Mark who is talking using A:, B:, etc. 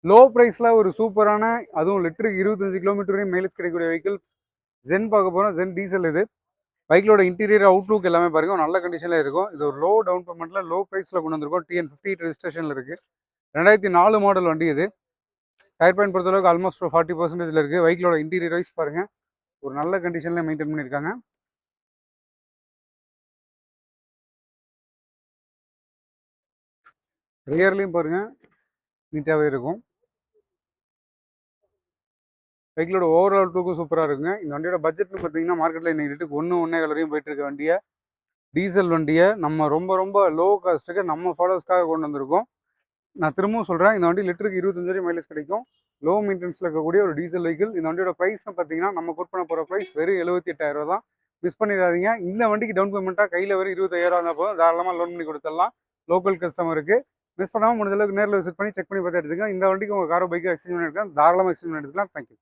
A: Low ப்ரைஸில் ஒரு சூப்பரான, அதுவும் லிட்டருக்கு 25 கிலோமீட்டர் வரையும் மைலேஜ் கிடைக்கக்கூடிய வெஹிக்கிள் ஜென் பார்க்க போகிறோம். ஜென் டீசல் இது. பைக்கோட இன்டீரியர் அவுட்லுக் எல்லாமே பாருங்க நல்ல கண்டிஷனில் இருக்கும். இது ஒரு லோ டவுன் பேமெண்ட்டில் லோ ப்ரைஸில் கொண்டு வந்திருக்கோம். TN58 ரெஜிஸ்ட்ரேஷனில் இருக்குது. 2004 மாடல் வண்டி இது. டயர் பாயிண்ட் பொறுத்தளவுக்கு ஆல்மோஸ்ட் ஒரு 40% இருக்குது. பைக்கோட இன்டீரியர் வைஸ் பாருங்கள் ஒரு நல்ல கண்டிஷனில் மெயின்டைன் பண்ணியிருக்காங்க. ரியர்லையும் பாருங்கள் நீட்டாகவே இருக்கும். பைக்கிலோட ஓவரால் லுக்கும் சூப்பராக இருக்குங்க. இந்த வண்டியோட பட்ஜெட்னு பார்த்தீங்கன்னா மார்க்கெட்டில் இன்னைக்கு ரேட்டுக்கு 1.1 வரையும் போயிட்டு இருக்க வண்டியை, டீசல் வண்டியை நம்ம ரொம்ப ரொம்ப லோ காஸ்ட்டுக்கு நம்ம ஃபாலோவர்ஸ்க்காக கொண்டு வந்திருக்கோம். நான் திரும்பவும் சொல்கிறேன், இந்த வண்டி லிட்டருக்கு 25 வரை மைலேஜ் கிடைக்கும். லோ மெயின்டெனன்ஸில் இருக்கக்கூடிய ஒரு டீசல் வெஹிக்கிள். இந்த வண்டியோட ப்ரைஸ்னு பார்த்தீங்கன்னா நம்ம கோட் பண்ண போகிற ப்ரைஸ் வெறும் 78,000 தான். மிஸ் பண்ணிடாதீங்க. இந்த வண்டிக்கு டவுன் பேமெண்ட்டாக கையில் வெறும் 25,000 இருந்தால் போதும், தாராளமாக லோன் பண்ணி கொடுத்துடலாம். லோக்கல் கஸ்டமருக்கு மிஸ் பண்ணாமல் முடிஞ்சளவுக்கு நேரில் விசிட் பண்ணி செக் பண்ணி பார்த்து எடுத்துக்கோங்க. இந்த வண்டிக்கு உங்கள் காரோ பைக்கோ எக்ஸ்சேஞ்ச் பண்ணியிருக்கேன், தாராளமாக எக்ஸ்சேஞ்ச் பண்ணி எடுத்துக்கலாம். தேங்க்யூ.